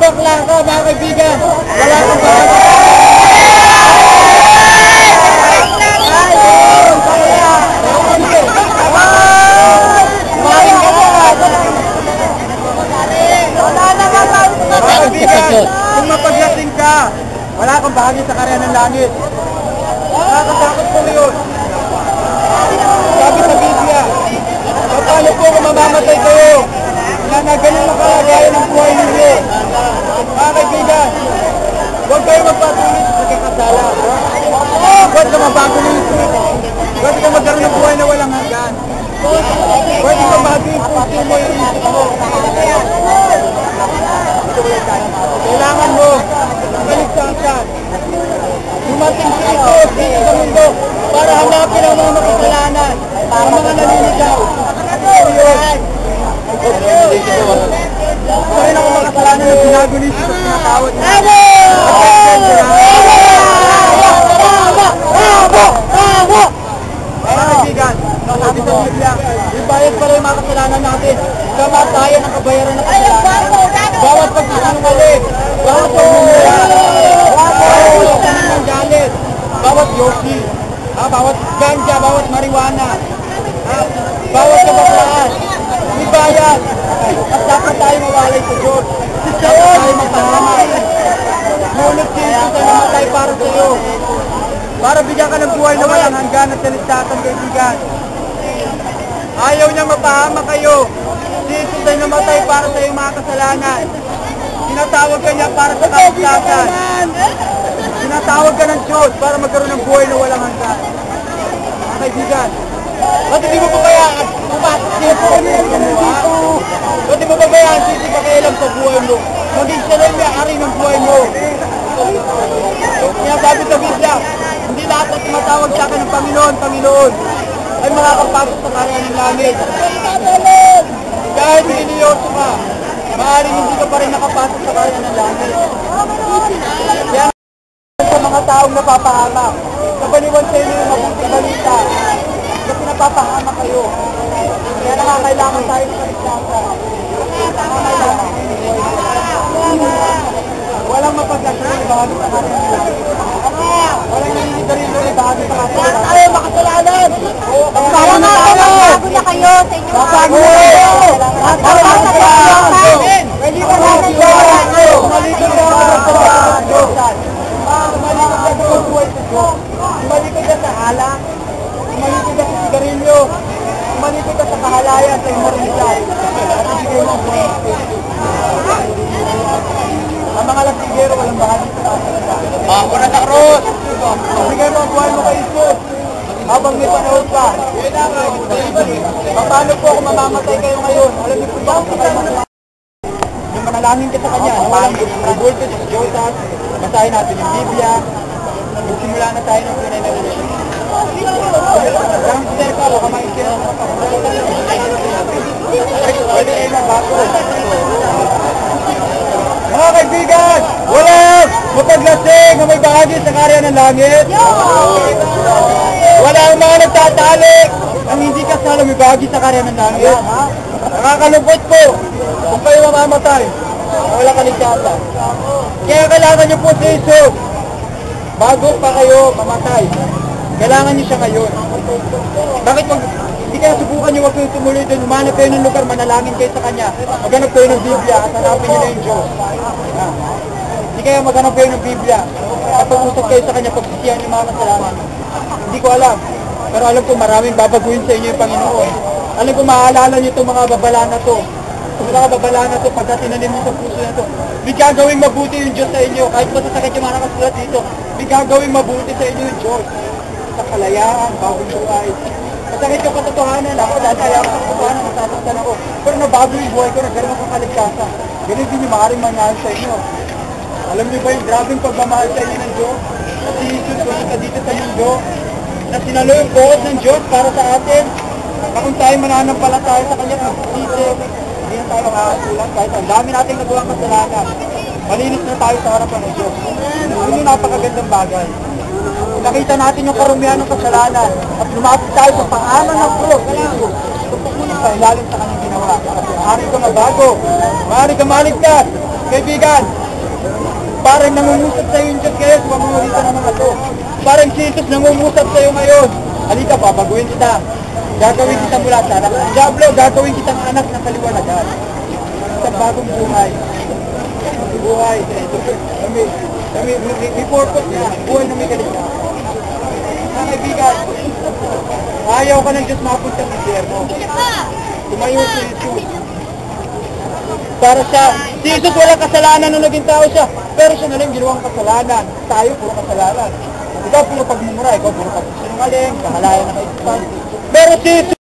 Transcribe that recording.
bakla ka, mga kaibigan. Wala kang bakla. Mga kaibigan, kung mapaglasing ka, wala kang bahagi sa karya ng langit. Nakakatakot po yun. Sabi sa Biblia, paano po kung mamamatay kayo na ganun ang kalagayan ng buhay ninyo? Mga kaibigan, huwag kayo magpatuloy sa pagkakasala. Huwag ka mabago ng isip. Huwag ka magkaroon ng buhay na walang hanggan. Huwag ka mabago yung puso mo, yung isip mo. Kailangan mo kaligtasan. Dumating si Jesus dito sa mundo para hanapin ang mga makasalanan, ang mga naliligaw. Ito rin ang makasalanan na binago ni Jesus na tinatawad niya. Mga kaibigan, sabi sa Biblia, ibayad pala yung mga kasalanan natin. Kamatayan ang kabayaran ng kasalanan. Bawat pagkakangalit, bawat pagmumula, bawat ng galit, bawat yosi, bawat ganja, bawat marijuana, bawat kabaklaan, ibayad. At dapat tayo mawalay sa Diyos. Dapat tayo magpahamay. Ngunit si Jesus ay namatay para sa iyo. Para bigyan ka ng buhay na walang hanggan at kaligtasan, kaibigan. Ayaw niyang mapahama kayo. Si Jesus ay namatay para sa iyong mga kasalanan. Tinatawag ka niya para sa kaligtasan. Tinatawag ka ng Diyos para magkaroon ng buhay na walang hanggan. Mga kaibigan, ba't hindi mo ba kaya ba't di mo ba kaya ang sisi pakialam sa buhay mo? Maging siya na may-ari ng buhay mo. Kaya sabi sa Biblia, hindi lahat na tumatawag sa akin ng Panginoon, Panginoon ay makakapasok sa karya ng langit. Kahit iniyoso ka, maaaring hindi ka pa rin nakapasok sa karya ng langit. Kaya sa mga taong napapahamak, napaniwan sa inyo yung mabuting balita na pinapapahama kayo. Kaya nakakailangan tayo sa kaligtasan. Walang mapaglasin na bahagi sa karya ng langit. Walang naninigarin na bahagi sa karya ng langit. Tayo makasalanan! Para bago na kayo sa inyong bago na kayo! Hindi ka natin kayo! Umalikod ka sa Diyos! Umalikod ka sa buhay sa Diyos! Umalikod ka sa alak! Umalikod ka sa sigarilyo! Umalikod ka sa kahalayan, sa imoralidad! At ibigay mo ang buhay sa Diyos! Ang mga lastigero walang bahagi sa kasalan. Ako na sa krus! Ibigay mo ang buhay mo kay Jesus! Habang may panahon pa. Paano po kung mamamatay kayo ngayon? Alam niyo po ba kung kayo yung manalangin ka sa Kanya, walang revolt sa Diyos, basahin natin yung Biblia, magsimula na tayo ng tunay na relasyon. Parang sir ka, baka maisir. Pwede kayo magbago. Mga kaibigan, walang mapaglasing na may bahagi sa karya ng langit. Wala ang mga nagtatalik ang hindi kasala may bahagi sa karya ng langit. Nakakalungkot po kung kayo mamamatay, wala kaligtasan. Kaya kailangan niyo po si Jesus bago pa kayo mamatay. Kailangan niyo siya ngayon. Bakit hindi kaya subukan niyo, huwag kayong tumuloy doon, humanap kayo ng lugar, manalangin kayo sa Kanya, maghanap kayo ng Biblia at hanapin niyo na yung Diyos. Hindi kaya maghanap kayo ng Biblia at pag-usap kayo sa Kanya, pagsisihan yung mga kasalanan. Hindi ko alam, pero alam ko maraming babaguhin sa inyo yung Panginoon. Alam ko maaalala niyo itong mga babala na to. Itong mga babala na to, pagka tinanim mo sa puso na to, bigyan gawing mabuti yung Diyos sa inyo. Kahit masasakit yung mga nakasulat dito, bigyan gawing mabuti sa inyo yung Diyos. Sa kalayaan, bagong buhay. Masakit yung katotohanan ako, dahil kaya ako sa katotohanan, masasaktan ako. Pero nabago yung buhay ko, nagkaroon ako kaligtasan. Ganun din yung maaaring mangyari sa inyo. Alam niyo ba yung grabing pagmamahal sa inyo ng Diyos? Na si Jesus pumunta dito sa mundo, na sinalo yung buhos ng Diyos para sa atin. Na kung tayo mananampalataya sa Kanya, magsisisi, hindi na tayo makakasulat. Kahit ang dami nating nagawang kasalanan, malinis na tayo sa harapan ng Diyos. Yun yung napakagandang bagay. Nakita natin yung karumihan ng kasalanan at lumapit tayo sa pangalan ng Diyos. Tupok mo sa ilalim sa Kanyang ginawa. Maaari ka mabago, maaari ka maligtas, Kaibigan, parang nangungusap sa'yo yung Diyos ngayon sa pamamagitan ng mga to. Parang si Jesus nangungusap sa'yo ngayon. Halika, babaguhin kita. Gagawin kita mula sa anak ng Diablo, gagawin kitang anak ng kaliwanagan. Isang bagong buhay. Buhay. May purpose na. Buhay na may kaligtasan. Mga kaibigan, ayaw ka ng Diyos mapunta ng impyerno. Tumayo si Jesus. Para siya, si Jesus walang kasalanan nung naging tao siya, pero siya na lang ginawang kasalanan. Tayo puro kasalanan. Ikaw puro pagmumura, ikaw puro pagsinungaling, kahalayan na kaisipan. Pero si Jesus